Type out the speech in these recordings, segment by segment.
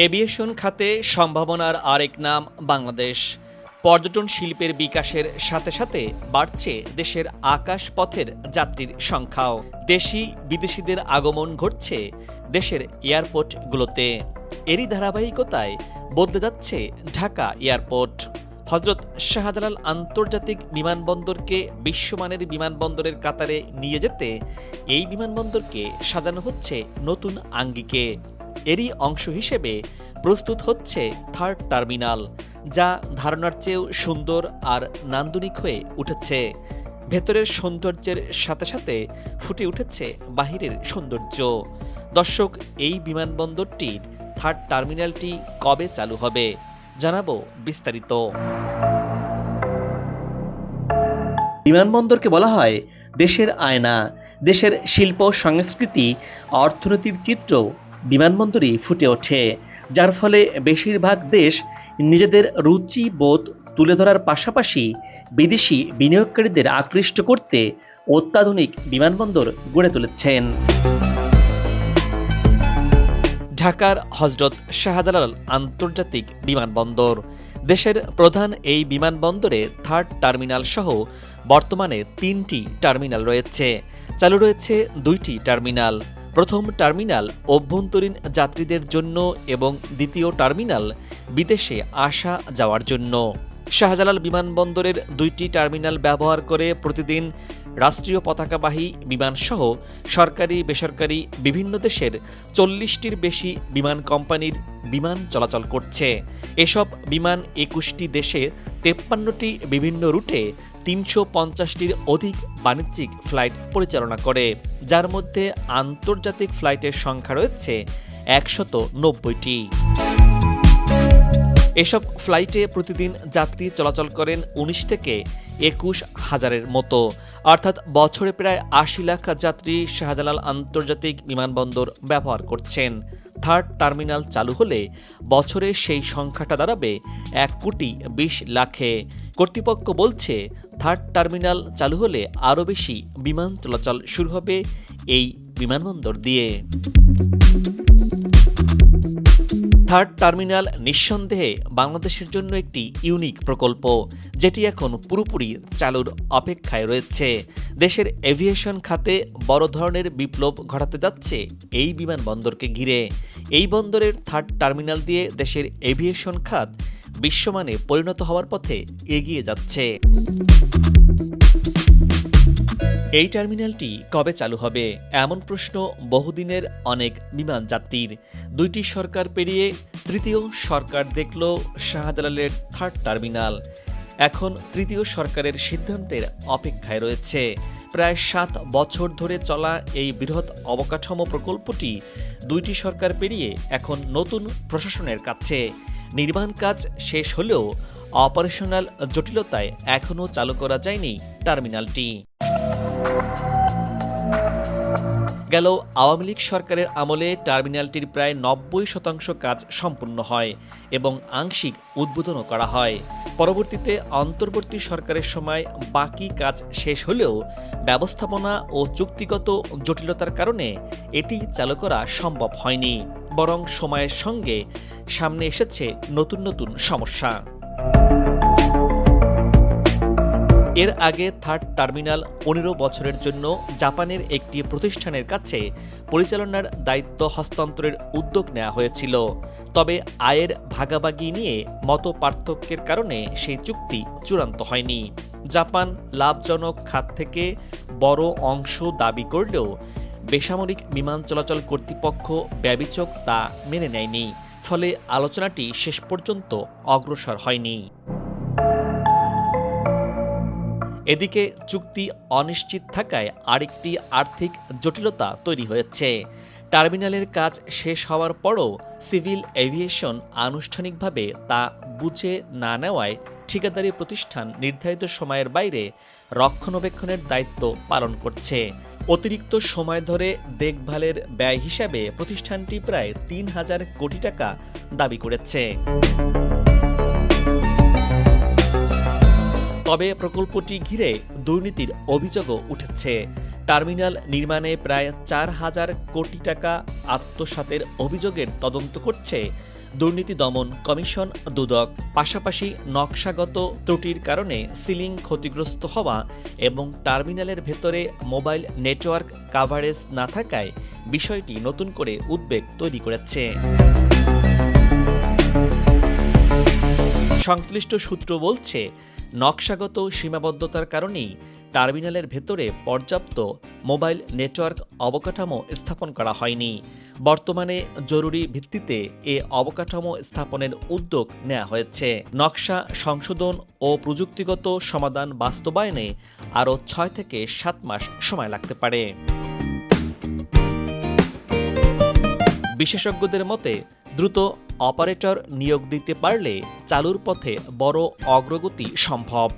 Aviation খাতে সম্ভাবনার আরেক নাম বাংলাদেশ। পর্যটন শিল্পের বিকাশের সাথে সাথে বাড়ছে দেশের আকাশপথের যাত্রীর সংখ্যাও। দেশি বিদেশিদের আগমন ঘটছে দেশের এয়ারপোর্টগুলোতে। এরই ধারাবাহিকতায় বদলে যাচ্ছে ঢাকা এয়ারপোর্ট। হজরত শাহজালাল আন্তর্জাতিক বিমানবন্দরকে বিশ্বমানের বিমানবন্দরের কাতারে নিয়ে যেতে এই বিমানবন্দরকে সাজানো হচ্ছে নতুন আঙ্গিকে। এরই অংশ হিসেবে প্রস্তুত হচ্ছে থার্ড টার্মিনাল, যা ধারণার চেয়েও সুন্দর আর নান্দনিক হয়ে উঠেছে। ভেতরের সৌন্দর্যের সাথে সাথে ফুটে উঠেছে বাহিরের সৌন্দর্য। দর্শক, এই বিমানবন্দরটির থার্ড টার্মিনালটি কবে চালু হবে জানাবো বিস্তারিত। বিমানবন্দরকে বলা হয় দেশের আয়না। দেশের শিল্প সংস্কৃতি, অর্থনীতির চিত্র বিমানবন্দরই ফুটে ওঠে, যার ফলে বেশিরভাগ দেশ নিজেদের রুচি বোধ তুলে ধরার পাশাপাশি বিদেশি বিনিয়োগকারীদের আকৃষ্ট করতে অত্যাধুনিক বিমানবন্দর গড়ে তুলেছেন। ঢাকার হজরত শাহজালাল আন্তর্জাতিক বিমানবন্দর দেশের প্রধান। এই বিমানবন্দরে থার্ড টার্মিনাল সহ বর্তমানে 3টি টার্মিনাল রয়েছে। চালু রয়েছে 2টি টার্মিনাল। প্রথম টার্মিনাল অভ্যন্তরীণ যাত্রীদের জন্য এবং দ্বিতীয় টার্মিনাল বিদেশে আসা যাওয়ার জন্য। শাহজালাল বিমানবন্দরের 2টি টার্মিনাল ব্যবহার করে প্রতিদিন রাষ্ট্রীয় পতাকাবাহী বিমানসহ সরকারি বেসরকারি বিভিন্ন দেশের 40টির বেশি বিমান কোম্পানির বিমান চলাচল করছে। এসব বিমান 21টি দেশে 53টি বিভিন্ন রুটে 350টির অধিক বাণিজ্যিক ফ্লাইট পরিচালনা করে, যার মধ্যে আন্তর্জাতিক ফ্লাইটের সংখ্যা রয়েছে 190টি। এসব ফ্লাইটে প্রতিদিন যাত্রী চলাচল করেন 19 থেকে 21 হাজারের মতো, অর্থাৎ বছরে প্রায় 80 লাখ যাত্রী শাহজালাল আন্তর্জাতিক বিমানবন্দর ব্যবহার করছেন। থার্ড টার্মিনাল চালু হলে বছরে সেই সংখ্যাটা দাঁড়াবে 1,20,00,000-এ। কর্তৃপক্ষ বলছে থার্ড টার্মিনাল চালু হলে আরও বেশি বিমান চলাচল শুরু হবে এই বিমানবন্দর দিয়ে। থার্ড টার্মিনাল নিঃসন্দেহে বাংলাদেশের জন্য একটি ইউনিক প্রকল্প, যেটি এখন পুরোপুরি চালুর অপেক্ষায় রয়েছে। দেশের এভিয়েশন খাতে বড় ধরনের বিপ্লব ঘটাতে যাচ্ছে এই বিমানবন্দরকে ঘিরে। এই বন্দরের থার্ড টার্মিনাল দিয়ে দেশের এভিয়েশন খাত বিশ্বমানে পরিণত হওয়ার পথে এগিয়ে যাচ্ছে। এই টার্মিনালটি কবে চালু হবে এমন প্রশ্ন বহুদিনের অনেক বিমান যাত্রীর। 2টি সরকার পেরিয়ে তৃতীয় সরকার দেখল শাহজালালের থার্ড টার্মিনাল। এখন তৃতীয় সরকারের সিদ্ধান্তের অপেক্ষায় রয়েছে। প্রায় 7 বছর ধরে চলা এই বৃহৎ অবকাঠামো প্রকল্পটি 2টি সরকার পেরিয়ে এখন নতুন প্রশাসনের কাছে। নির্মাণ কাজ শেষ হলেও অপারেশনাল জটিলতায় এখনও চালু করা যায়নি টার্মিনালটি। গেল আওয়ামী লীগ সরকারের আমলে টার্মিনালটির প্রায় 90% কাজ সম্পূর্ণ হয় এবং আংশিক উদ্বোধনও করা হয়। পরবর্তীতে অন্তর্বর্তী সরকারের সময় বাকি কাজ শেষ হলেও ব্যবস্থাপনা ও চুক্তিগত জটিলতার কারণে এটি চালু করা সম্ভব হয়নি, বরং সময়ের সঙ্গে সামনে এসেছে নতুন নতুন সমস্যা। এর আগে থার্ড টার্মিনাল 15 বছরের জন্য জাপানের একটি প্রতিষ্ঠানের কাছে পরিচালনার দায়িত্ব হস্তান্তরের উদ্যোগ নেওয়া হয়েছিল। তবে আয়ের ভাগাভাগি নিয়ে মতপার্থক্যের কারণে সেই চুক্তি চূড়ান্ত হয়নি। জাপান লাভজনক খাত থেকে বড় অংশ দাবি করলেও বেসামরিক বিমান চলাচল কর্তৃপক্ষ ব্যবিচক তা মেনে নেয়নি। ফলে আলোচনাটি শেষ পর্যন্ত অগ্রসর হয়নি। এদিকে চুক্তি অনিশ্চিত থাকায় আরেকটি আর্থিক জটিলতা তৈরি হয়েছে। টার্মিনালের কাজ শেষ হওয়ার পরও সিভিল এভিয়েশন আনুষ্ঠানিকভাবে তা বুঝে না নেওয়ায় ঠিকাদারি প্রতিষ্ঠান নির্ধারিত সময়ের বাইরে রক্ষণাবেক্ষণের দায়িত্ব পালন করছে। অতিরিক্ত সময় ধরে দেখভালের ব্যয় হিসাবে প্রতিষ্ঠানটি প্রায় 3,000 কোটি টাকা দাবি করেছে। তবে প্রকল্পটি ঘিরে দুর্নীতির অভিযোগও উঠেছে। টার্মিনাল নির্মাণে প্রায় 4,000 কোটি টাকা আত্মসাতের অভিযোগের তদন্ত করছে দুর্নীতি দমন কমিশন দুদক। পাশাপাশি নকশাগত ত্রুটির কারণে সিলিং ক্ষতিগ্রস্ত হওয়া এবং টার্মিনালের ভেতরে মোবাইল নেটওয়ার্ক কাভারেজ না থাকায় বিষয়টি নতুন করে উদ্বেগ তৈরি করেছে। সংশ্লিষ্ট সূত্র বলছে, নকশাগত সীমাবদ্ধতার কারণেই টার্মিনালের ভেতরে পর্যাপ্ত মোবাইল নেটওয়ার্ক অবকাঠামো স্থাপন করা হয়নি। বর্তমানে জরুরি ভিত্তিতে এ অবকাঠামো স্থাপনের উদ্যোগ নেওয়া হয়েছে। নকশা সংশোধন ও প্রযুক্তিগত সমাধান বাস্তবায়নে আরও 6 থেকে 7 মাস সময় লাগতে পারে। বিশেষজ্ঞদের মতে, দ্রুত অপারেটর নিয়োগ দিতে পারলে চালুর পথে বড় অগ্রগতি সম্ভব।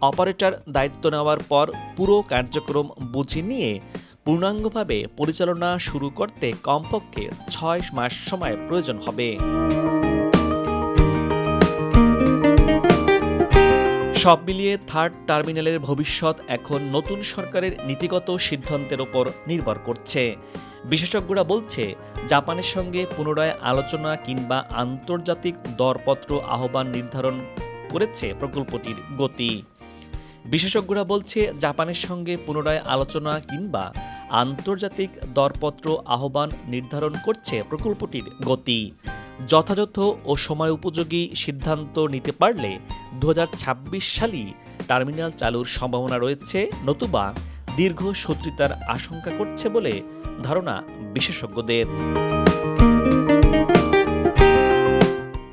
অপারেটর দায়িত্ব নেওয়ার পর পুরো কার্যক্রম বুঝে নিয়ে পূর্ণাঙ্গভাবে পরিচালনা শুরু করতে কমপক্ষে 6 মাস সময় প্রয়োজন হবে। সব মিলিয়ে থার্ড টার্মিনালের ভবিষ্যৎ এখন নতুন সরকারের নীতিগত সিদ্ধান্তের ওপর নির্ভর করছে। বিশেষজ্ঞরা বলছে, জাপানের সঙ্গে পুনরায় আলোচনা কিংবা আন্তর্জাতিক দরপত্র আহ্বান নির্ধারণ করেছে প্রকল্পটির গতি। বিশেষজ্ঞরা বলছে, জাপানের সঙ্গে পুনরায় আলোচনা কিংবা আন্তর্জাতিক দরপত্র আহ্বান নির্ধারণ করছে প্রকল্পটির গতি। যথাযথ ও সময় উপযোগী সিদ্ধান্ত নিতে পারলে 2026 সালেই টার্মিনাল চালুর সম্ভাবনা রয়েছে, নতুবা দীর্ঘসূত্রিতার আশঙ্কা করছে বলে ধারণা বিশেষজ্ঞদের।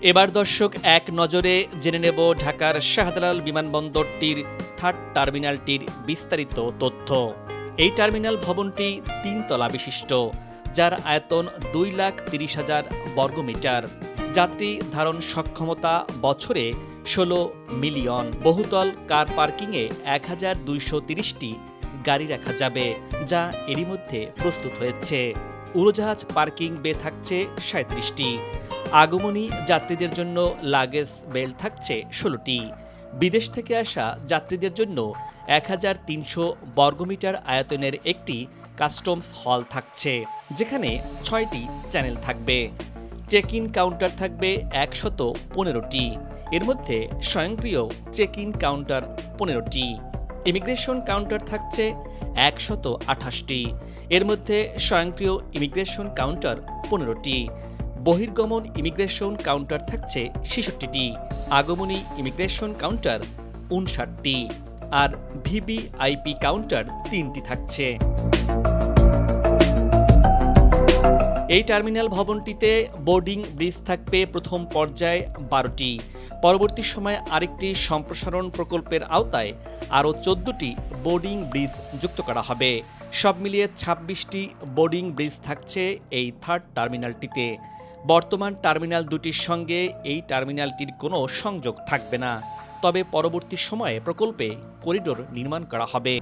এবার দর্শক, এক নজরে জেনে নেব ঢাকার শাহজালাল বিমানবন্দরটির থার্ড টার্মিনালটির বিস্তারিত তথ্য। এই টার্মিনাল ভবনটি 3 তলা বিশিষ্ট, যার আয়তন 2,30,000 বর্গমিটার। যাত্রী ধারণ সক্ষমতা বছরে 16 মিলিয়ন। বহুতল কার পার্কিংয়ে 1,230টি গাড়ি রাখা যাবে, যা এরই মধ্যে প্রস্তুত হয়েছে। উড়োজাহাজ পার্কিং বে থাকছে 37টি। আগমনী যাত্রীদের জন্য লাগেজ বেল্ট থাকছে 16টি। বিদেশ থেকে আসা যাত্রীদের জন্য 1,300 বর্গমিটার আয়তনের একটি কাস্টমস হল থাকছে, যেখানে 6টি চ্যানেল থাকবে। চেক ইন কাউন্টার থাকবে 115টি। এর মধ্যে স্বয়ংক্রিয় চেক ইন কাউন্টার 15টি। ইমিগ্রেশন কাউন্টার থাকছে 128টি। এর মধ্যে স্বয়ংক্রিয় ইমিগ্রেশন কাউন্টার 15টি। বহির্গমন ইমিগ্রেশন কাউন্টার থাকছে 66টি। আগমনী ইমিগ্রেশন কাউন্টার 59টি। আর ভিভিআইপি কাউন্টার 3টি থাকছে। এই টার্মিনাল ভবনটিতে বোর্ডিং ব্রিজ থাকবে প্রথম পর্যায়ে 12টি। পরবর্তী সময়ে আরেকটি সম্প্রসারণ প্রকল্পের আওতায় আরও 14টি বোর্ডিং ব্রিজ যুক্ত করা হবে। সব মিলিয়ে 26টি বোর্ডিং ব্রিজ থাকছে এই থার্ড টার্মিনালটিতে। বর্তমান টার্মিনাল দুটির সঙ্গে এই টার্মিনালটির কোনো সংযোগ থাকবে না, তবে পরবর্তী সময়ে প্রকল্পে করিডোর নির্মাণ করা হবে।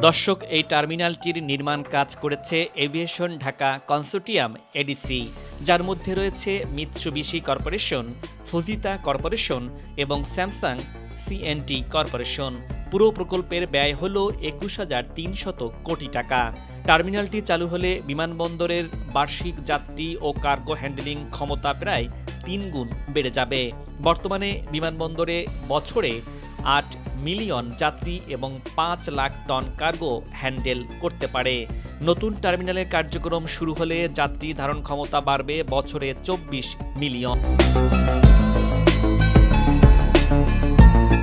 দর্শক, এই টার্মিনালটির নির্মাণ কাজ করেছে এভিয়েশন ঢাকা কনসোর্টিয়াম এডিসি, যার মধ্যে রয়েছে মিৎসুবিশি কর্পোরেশন, ফুজিতা কর্পোরেশন এবং স্যামসাং সিএনটি কর্পোরেশন। পুরো প্রকল্পের ব্যয় হল 21,300 কোটি টাকা। টার্মিনালটি চালু হলে বিমানবন্দরের বার্ষিক যাত্রী ও কার্গো হ্যান্ডেলিং ক্ষমতা প্রায় 3 গুণ বেড়ে যাবে। বর্তমানে বিমানবন্দরে বছরে 8 মিলিয়ন যাত্রী এবং 5 লাখ টন কার্গো হ্যান্ডেল করতে পারে। নতুন টার্মিনালের কার্যক্রম শুরু হলে যাত্রী ধারণ ক্ষমতা বাড়বে বছরে 24 মিলিয়ন।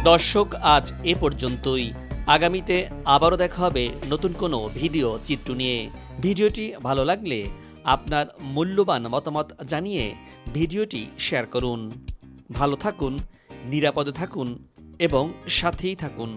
দর্শক, আজ এ পর্যন্তই। আগামীতে আবারও দেখা হবে নতুন কোনো ভিডিও চিত্র নিয়ে। ভিডিওটি ভালো লাগলে আপনার মূল্যবান মতামত জানিয়ে ভিডিওটি শেয়ার করুন। ভালো থাকুন, নিরাপদে থাকুন এবং সাথেই থাকুন।